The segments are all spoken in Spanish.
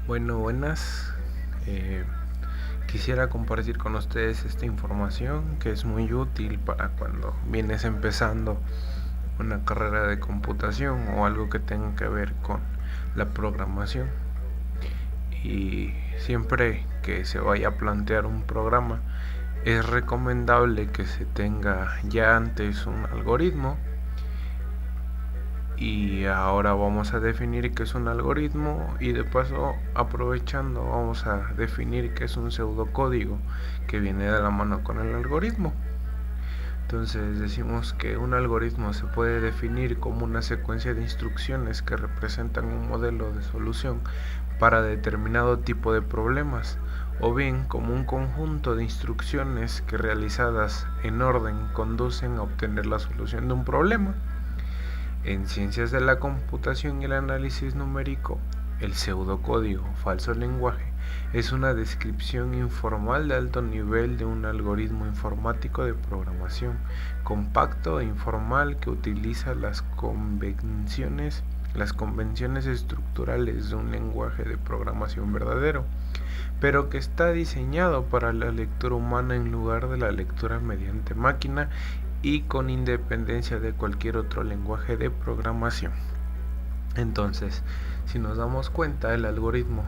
Bueno, buenas. Eh, Quisiera compartir con ustedes esta información que es muy útil para cuando vienes empezando una carrera de computación o algo que tenga que ver con la programación. Y siempre que se vaya a plantear un programa, es recomendable que se tenga ya antes un algoritmo. Y ahora vamos a definir qué es un algoritmo y de paso, aprovechando, vamos a definir qué es un pseudocódigo que viene de la mano con el algoritmo. Entonces decimos que un algoritmo se puede definir como una secuencia de instrucciones que representan un modelo de solución para determinado tipo de problemas, o bien como un conjunto de instrucciones que realizadas en orden conducen a obtener la solución de un problema. En ciencias de la computación y el análisis numérico, el pseudocódigo, falso lenguaje, es una descripción informal de alto nivel de un algoritmo informático de programación, compacto e informal que utiliza las convenciones estructurales de un lenguaje de programación verdadero, pero que está diseñado para la lectura humana en lugar de la lectura mediante máquina y con independencia de cualquier otro lenguaje de programación. Entonces, si nos damos cuenta, el algoritmo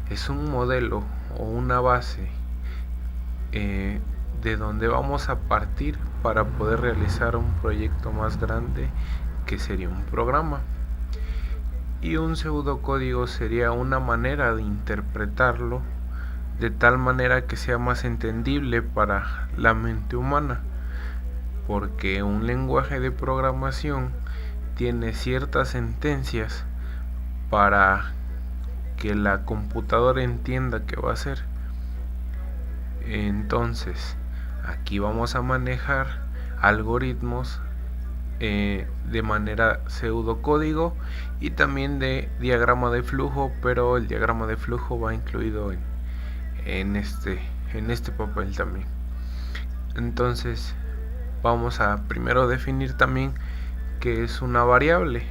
es un modelo o una base de donde vamos a partir para poder realizar un proyecto más grande que sería un programa. Y un pseudocódigo sería una manera de interpretarlo de tal manera que sea más entendible para la mente humana, porque un lenguaje de programación tiene ciertas sentencias para que la computadora entienda qué va a hacer. Entonces, aquí vamos a manejar algoritmos de manera pseudocódigo y también de diagrama de flujo, pero el diagrama de flujo va incluido en este papel también. Entonces, vamos a primero definir también qué es una variable.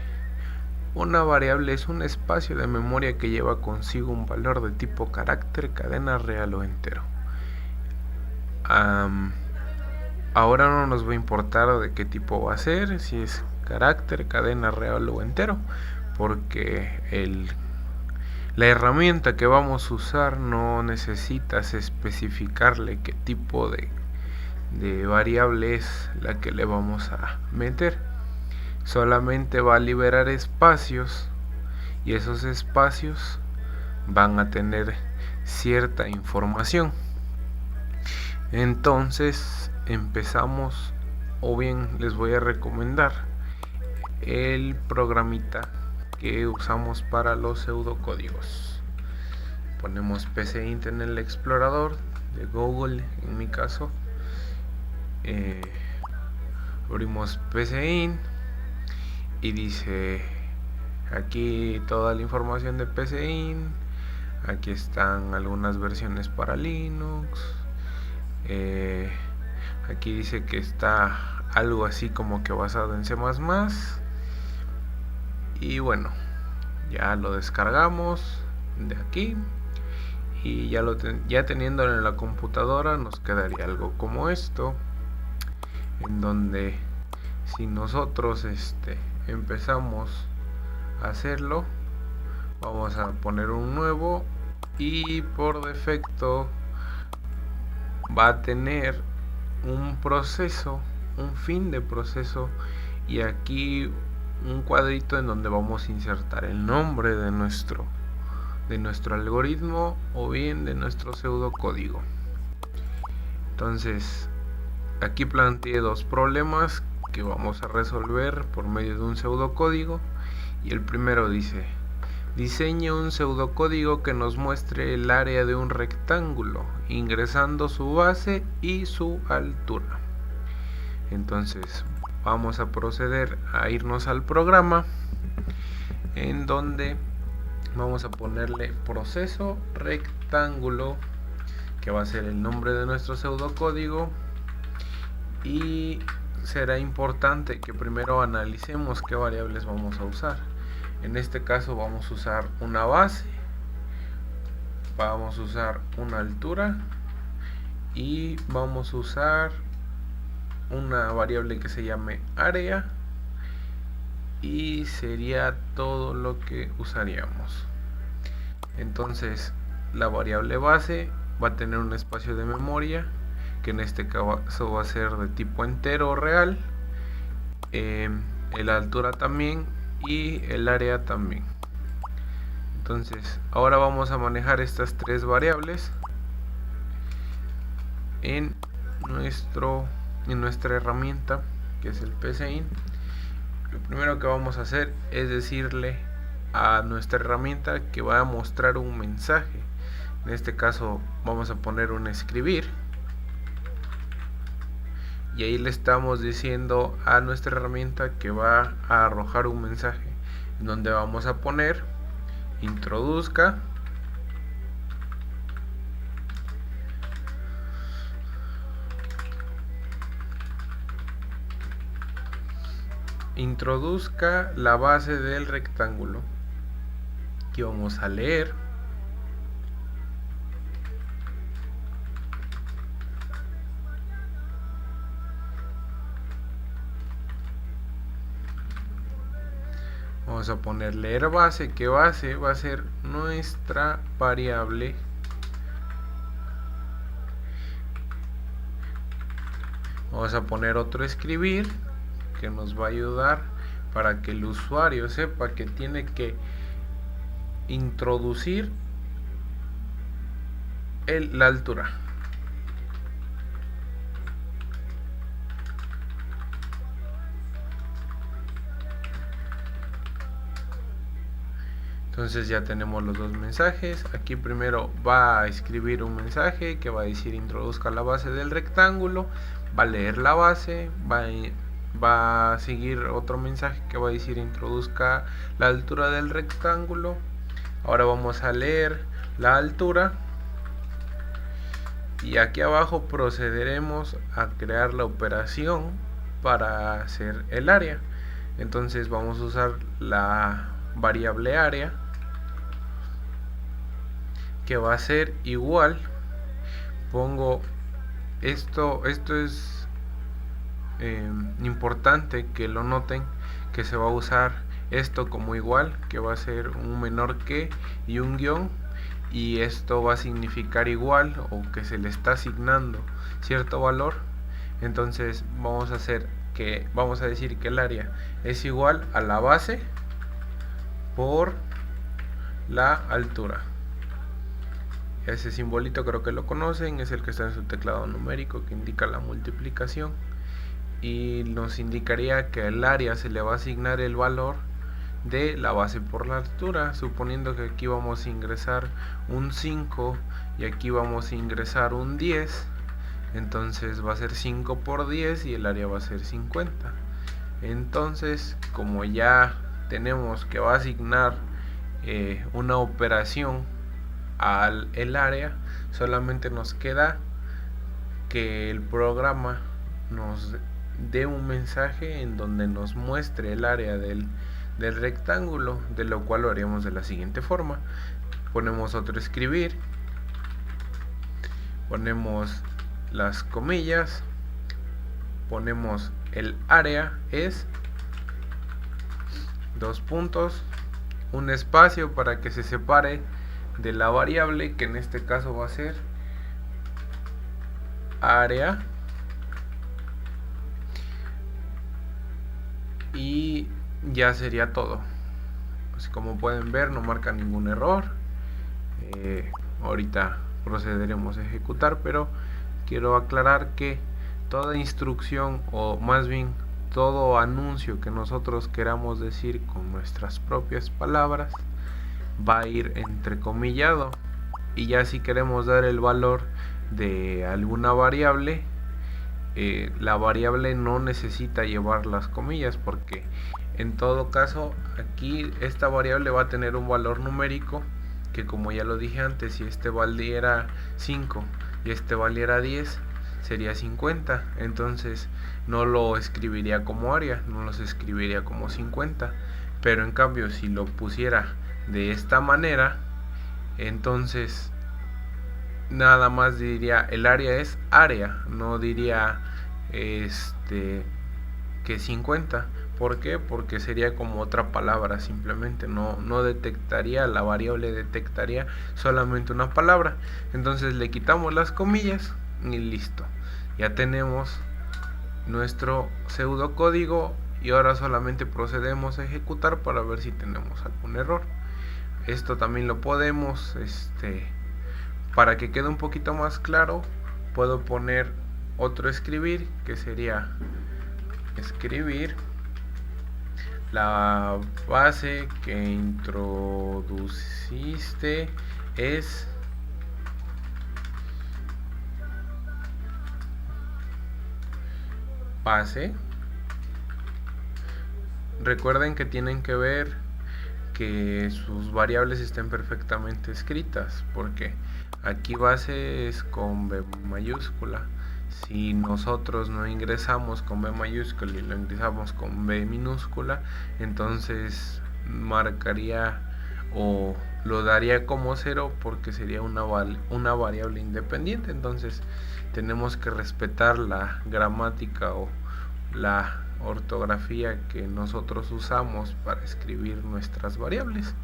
Una variable es un espacio de memoria que lleva consigo un valor de tipo carácter, cadena, real o entero. Ahora no nos va a importar de qué tipo va a ser, si es carácter, cadena, real o entero, porque la herramienta que vamos a usar no necesitas especificarle qué tipo de variable es la que le vamos a meter. Solamente va a liberar espacios y esos espacios van a tener cierta información. Entonces empezamos, o bien les voy a recomendar el programita que usamos para los pseudocódigos. Ponemos PCInt en el explorador de Google, en mi caso. Abrimos PCInt y dice aquí toda la información de PCInt. Aquí están algunas versiones para Linux. Aquí dice que está algo así como que basado en C++. Y bueno, ya lo descargamos de aquí. Y ya teniéndolo en la computadora nos quedaría algo como esto, en donde si nosotros empezamos a hacerlo, vamos a poner un nuevo y por defecto va a tener un proceso, un fin de proceso, y aquí un cuadrito en donde vamos a insertar el nombre de nuestro algoritmo o bien de nuestro pseudocódigo. Entonces, aquí planteé dos problemas que vamos a resolver por medio de un pseudocódigo, y el primero dice: diseñe un pseudocódigo que nos muestre el área de un rectángulo ingresando su base y su altura. Entonces vamos a proceder a irnos al programa, en donde vamos a ponerle proceso rectángulo, que va a ser el nombre de nuestro pseudocódigo. Y será importante que primero analicemos qué variables vamos a usar. En este caso vamos a usar una base, vamos a usar una altura y vamos a usar una variable que se llame área, y sería todo lo que usaríamos. Entonces la variable base va a tener un espacio de memoria que en este caso va a ser de tipo entero o real, la altura también y el área también. Entonces ahora vamos a manejar estas tres variables en nuestra herramienta, que es el PCInt. Lo primero que vamos a hacer es decirle a nuestra herramienta que va a mostrar un mensaje. En este caso vamos a poner un escribir, y ahí le estamos diciendo a nuestra herramienta que va a arrojar un mensaje en donde vamos a poner introduzca la base del rectángulo. Aquí vamos a leer vamos a poner leer base, que base va a ser nuestra variable vamos a poner otro escribir que nos va a ayudar para que el usuario sepa que tiene que introducir la altura. Entonces ya tenemos los dos mensajes. Aquí primero va a escribir un mensaje que va a decir introduzca la base del rectángulo, va a leer la base, va a seguir otro mensaje que va a decir introduzca la altura del rectángulo. Ahora vamos a leer la altura y aquí abajo procederemos a crear la operación para hacer el área. Entonces vamos a usar la variable área, que va a ser igual, pongo esto es importante que lo noten, que se va a usar esto como igual, que va a ser un menor que y un guión, y esto va a significar igual o que se le está asignando cierto valor. Entonces vamos a decir que el área es igual a la base por la altura. Ese simbolito creo que lo conocen, es el que está en su teclado numérico, que indica la multiplicación, y nos indicaría que al área se le va a asignar el valor de la base por la altura, suponiendo que aquí vamos a ingresar un 5 y aquí vamos a ingresar un 10. Entonces va a ser 5 por 10 y el área va a ser 50. Entonces, como ya tenemos que va a asignar una operación al área, solamente nos queda que el programa nos dé un mensaje en donde nos muestre el área del rectángulo, de lo cual lo haríamos de la siguiente forma. Ponemos otro escribir, ponemos las comillas, ponemos el área es dos puntos, un espacio para que se separe de la variable, que en este caso va a ser área, y ya sería todo. Así como pueden ver, no marca ningún error. Ahorita procederemos a ejecutar, pero quiero aclarar que toda instrucción, o más bien todo anuncio que nosotros queramos decir con nuestras propias palabras, va a ir entrecomillado, y ya si queremos dar el valor de alguna variable, la variable no necesita llevar las comillas, porque en todo caso aquí esta variable va a tener un valor numérico que, como ya lo dije antes, si este valiera 5 y este valiera 10, sería 50. Entonces no lo escribiría como área, no los escribiría como 50. Pero en cambio, si lo pusiera de esta manera, entonces nada más diría el área es área, no diría que 50. ¿Por qué? Porque sería como otra palabra, simplemente no detectaría, la variable detectaría solamente una palabra. Entonces le quitamos las comillas y listo. Ya tenemos nuestro pseudocódigo y ahora solamente procedemos a ejecutar para ver si tenemos algún error. Esto también lo podemos, para que quede un poquito más claro, puedo poner otro escribir, que sería escribir la base que introduciste es base. Recuerden que tienen que ver que sus variables estén perfectamente escritas, porque aquí base es con B mayúscula. Si nosotros no ingresamos con B mayúscula y lo ingresamos con B minúscula, entonces marcaría o lo daría como 0 porque sería una variable independiente. Entonces tenemos que respetar la gramática o la ortografía que nosotros usamos para escribir nuestras variables.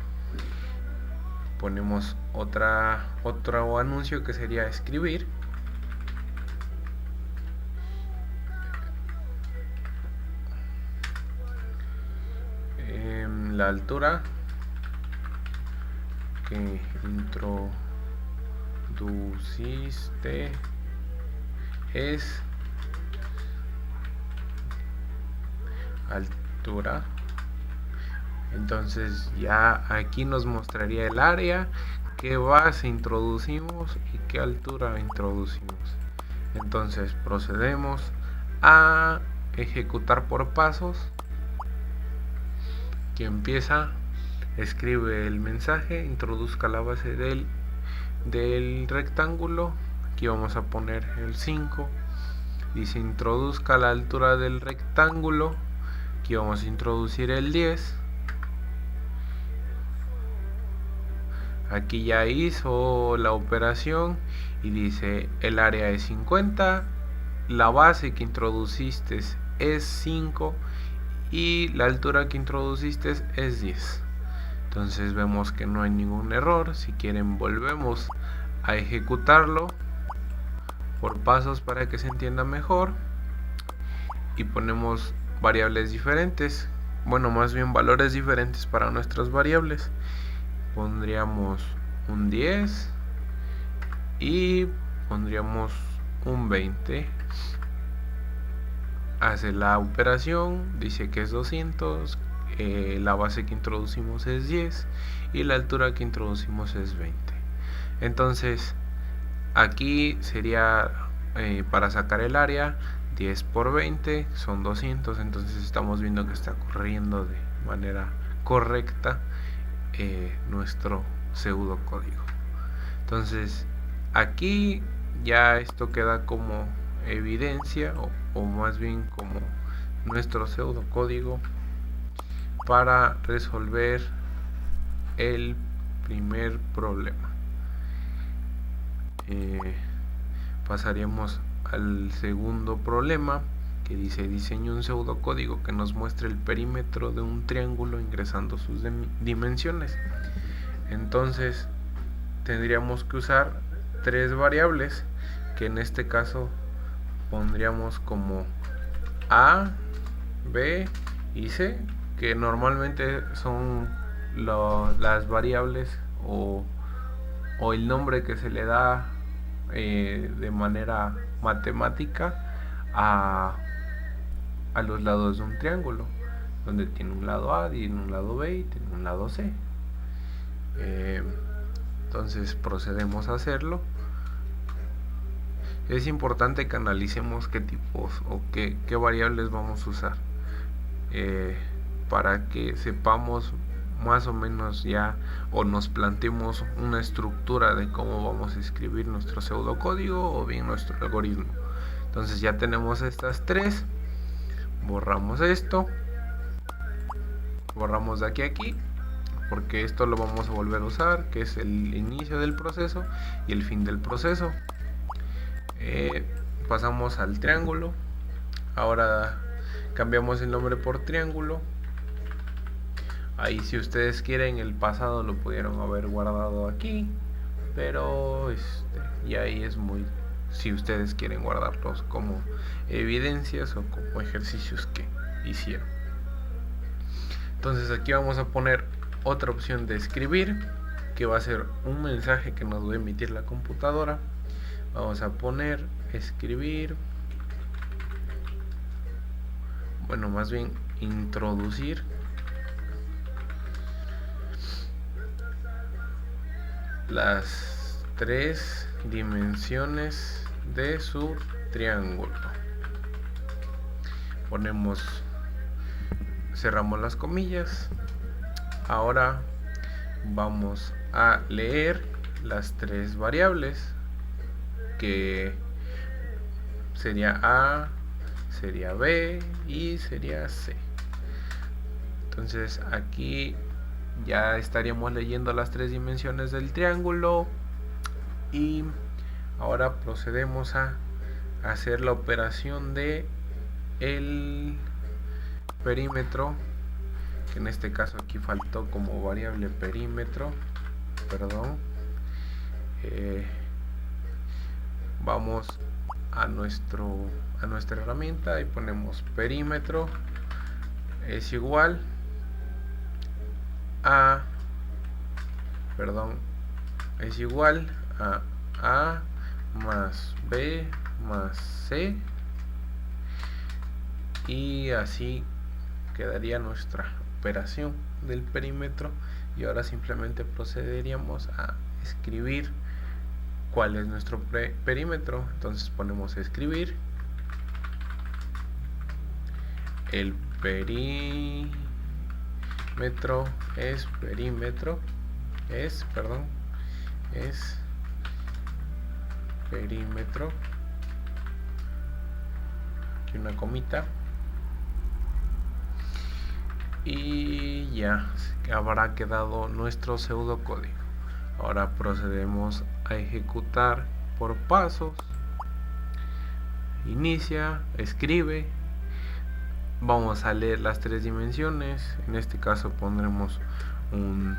Ponemos otro anuncio que sería escribir la altura que introduciste es altura. Entonces ya aquí nos mostraría el área, qué base introducimos y qué altura introducimos. Entonces procedemos a ejecutar por pasos. Que empieza, escribe el mensaje, introduzca la base del rectángulo. Aquí vamos a poner el 5. Dice introduzca la altura del rectángulo. Aquí vamos a introducir el 10. Aquí ya hizo la operación y dice el área es 50, la base que introduciste es 5 y la altura que introduciste es 10. Entonces vemos que no hay ningún error. Si quieren volvemos a ejecutarlo por pasos para que se entienda mejor y ponemos variables diferentes, bueno, más bien valores diferentes para nuestras variables. Pondríamos un 10 y pondríamos un 20. Hace la operación, dice que es 200, la base que introducimos es 10 y la altura que introducimos es 20. Entonces aquí sería para sacar el área 10 por 20 son 200. Entonces estamos viendo que está corriendo de manera correcta nuestro pseudocódigo. Entonces aquí ya esto queda como evidencia o más bien como nuestro pseudocódigo para resolver el primer problema. Pasaríamos al segundo problema, que dice diseñe un pseudocódigo que nos muestre el perímetro de un triángulo ingresando sus dimensiones. Entonces tendríamos que usar 3 variables, que en este caso pondríamos como A, B y C, que normalmente son las variables o el nombre que se le da de manera matemática a los lados de un triángulo, donde tiene un lado A, tiene un lado B y tiene un lado C. Entonces procedemos a hacerlo. Es importante que analicemos qué tipos o qué variables vamos a usar para que sepamos más o menos ya o nos planteemos una estructura de cómo vamos a escribir nuestro pseudocódigo o bien nuestro algoritmo. Entonces ya tenemos estas 3, borramos esto, borramos de aquí a aquí, porque esto lo vamos a volver a usar, que es el inicio del proceso y el fin del proceso. Pasamos al triángulo. Ahora cambiamos el nombre por triángulo. Ahí, si ustedes quieren, el pasado lo pudieron haber guardado aquí, pero y ahí es muy, si ustedes quieren guardarlos como evidencias o como ejercicios que hicieron. Entonces aquí vamos a poner otra opción de escribir, que va a ser un mensaje que nos va a emitir la computadora. Vamos a poner escribir, bueno, más bien introducir las 3 dimensiones de su triángulo. Cerramos las comillas. Ahora vamos a leer las 3 variables, que sería A, sería B y sería C. Entonces aquí ya estaríamos leyendo las 3 dimensiones del triángulo, y ahora procedemos a hacer la operación de el perímetro, que en este caso aquí faltó como variable perímetro, perdón. Vamos a nuestra herramienta y ponemos perímetro es igual a A más B más C, y así quedaría nuestra operación del perímetro. Y ahora simplemente procederíamos a escribir cuál es nuestro perímetro. Entonces ponemos escribir el perímetro es perímetro aquí una comita, y ya habrá quedado nuestro pseudocódigo. Ahora procedemos a ejecutar por pasos. Inicia, escribe, vamos a leer las 3 dimensiones. En este caso pondremos un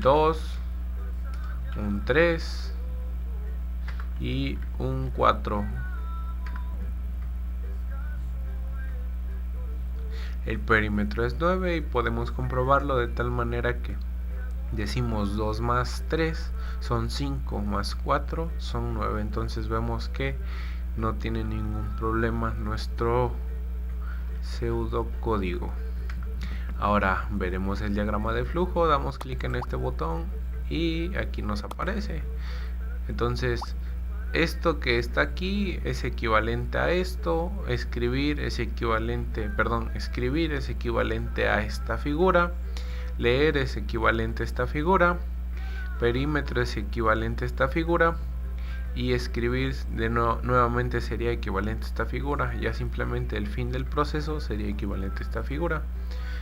2, un 3 y un 4. El perímetro es 9 y podemos comprobarlo de tal manera que decimos 2 más 3 son 5, más 4 son 9. Entonces vemos que no tiene ningún problema nuestro pseudocódigo. Ahora veremos el diagrama de flujo. Damos clic en este botón y aquí nos aparece. Entonces esto que está aquí es equivalente a esto. Escribir es equivalente a esta figura. Leer es equivalente a esta figura. Perímetro es equivalente a esta figura. Y escribir nuevamente sería equivalente a esta figura. Ya simplemente el fin del proceso sería equivalente a esta figura.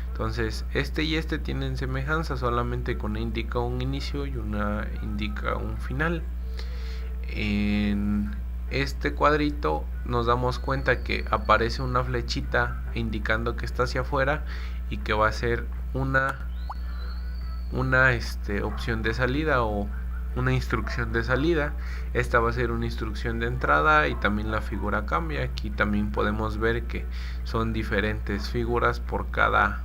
Entonces este y este tienen semejanza, solamente con una indica un inicio y una indica un final. En este cuadrito nos damos cuenta que aparece una flechita indicando que está hacia afuera y que va a ser una opción de salida o una instrucción de salida. Esta va a ser una instrucción de entrada, y también la figura cambia. Aquí también podemos ver que son diferentes figuras por cada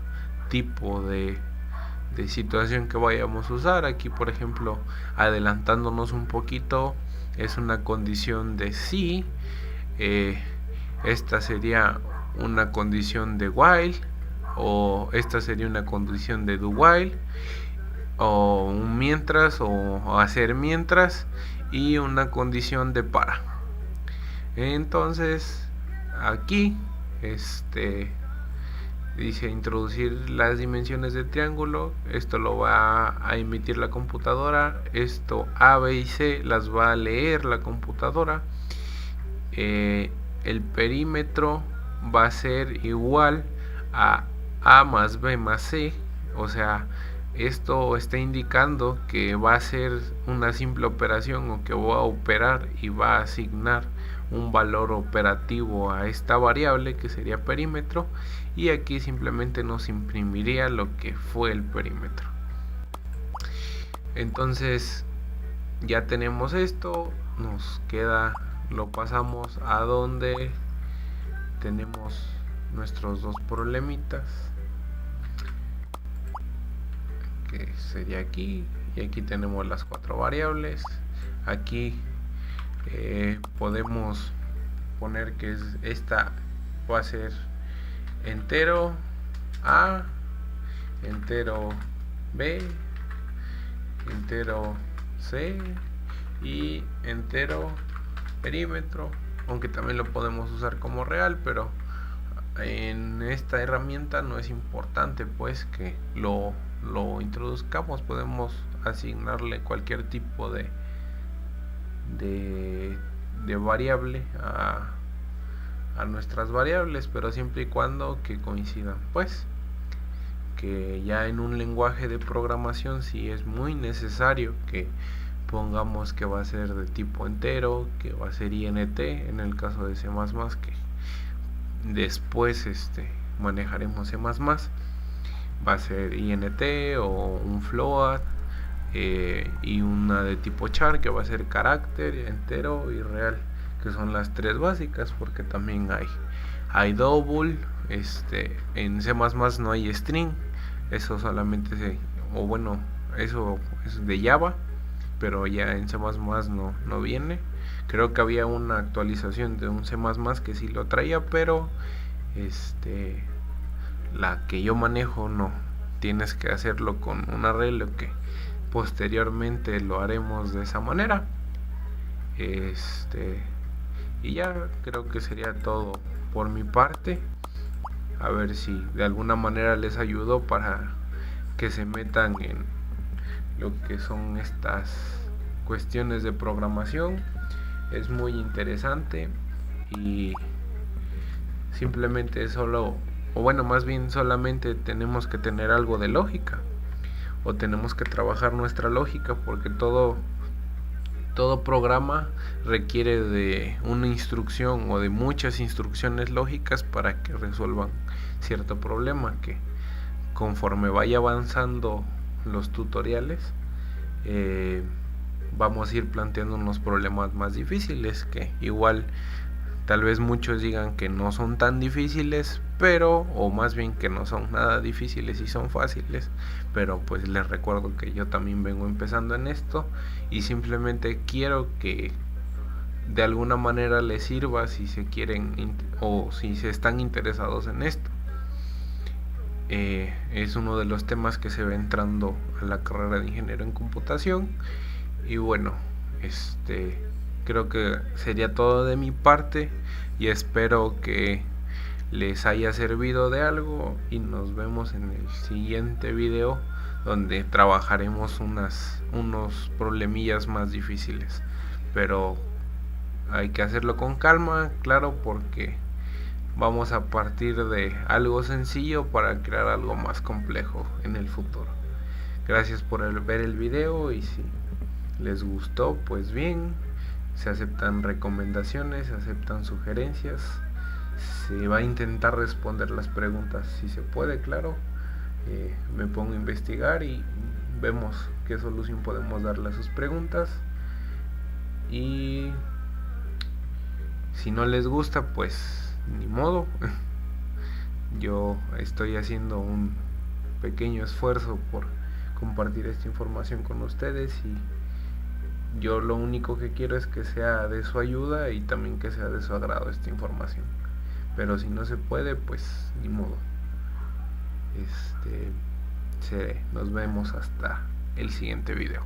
tipo de situación que vayamos a usar. Aquí, por ejemplo, adelantándonos un poquito, es una condición de sí. Esta sería una condición de while, o esta sería una condición de do while, o un mientras, o hacer mientras, y una condición de para. Entonces aquí dice introducir las dimensiones del triángulo. Esto lo va a emitir la computadora. Esto A, B y C las va a leer la computadora. El perímetro va a ser igual a A más B más C, o sea, esto está indicando que va a ser una simple operación, o que voy a operar y va a asignar un valor operativo a esta variable que sería perímetro, y aquí simplemente nos imprimiría lo que fue el perímetro. Entonces ya tenemos esto, nos queda, lo pasamos a donde tenemos nuestros dos problemitas, que sería aquí, y aquí tenemos las cuatro variables. Aquí podemos poner que esta va a ser entero A, entero B, entero C y entero perímetro, aunque también lo podemos usar como real, pero en esta herramienta no es importante pues que lo introduzcamos. Podemos asignarle cualquier tipo de variable a nuestras variables, pero siempre y cuando que coincidan, pues que ya en un lenguaje de programación sí es muy necesario que pongamos que va a ser de tipo entero, que va a ser int, en el caso de C++, que después manejaremos C++, va a ser int o un float, y una de tipo char que va a ser carácter, entero y real, que son las tres básicas, porque también hay double. En C++ no hay string, eso solamente eso es de Java, pero ya en C++ no viene. Creo que había una actualización de un C++ que sí lo traía, pero la que yo manejo no. Tienes que hacerlo con un arreglo que posteriormente lo haremos de esa manera. Y ya creo que sería todo por mi parte. A ver si de alguna manera les ayudo para que se metan en lo que son estas cuestiones de programación. Es muy interesante y simplemente más bien solamente tenemos que tener algo de lógica, o tenemos que trabajar nuestra lógica, porque todo programa requiere de una instrucción o de muchas instrucciones lógicas para que resuelvan cierto problema, que conforme vaya avanzando los tutoriales vamos a ir planteando unos problemas más difíciles, que igual tal vez muchos digan que no son tan difíciles, o más bien que no son nada difíciles y son fáciles, pero pues les recuerdo que yo también vengo empezando en esto y simplemente quiero que de alguna manera les sirva si se quieren o si se están interesados en esto. Es uno de los temas que se va entrando a la carrera de ingeniero en computación, y bueno, creo que sería todo de mi parte y espero que les haya servido de algo, y nos vemos en el siguiente video, donde trabajaremos unos problemillas más difíciles, pero hay que hacerlo con calma, claro, porque vamos a partir de algo sencillo para crear algo más complejo en el futuro. Gracias por ver el video, y si les gustó, pues bien, se aceptan recomendaciones, se aceptan sugerencias. Se va a intentar responder las preguntas si se puede, claro. Me pongo a investigar y vemos qué solución podemos darle a sus preguntas. Y si no les gusta, pues ni modo. Yo estoy haciendo un pequeño esfuerzo por compartir esta información con ustedes, y yo lo único que quiero es que sea de su ayuda y también que sea de su agrado esta información. Pero si no se puede, pues ni modo. Nos vemos hasta el siguiente video.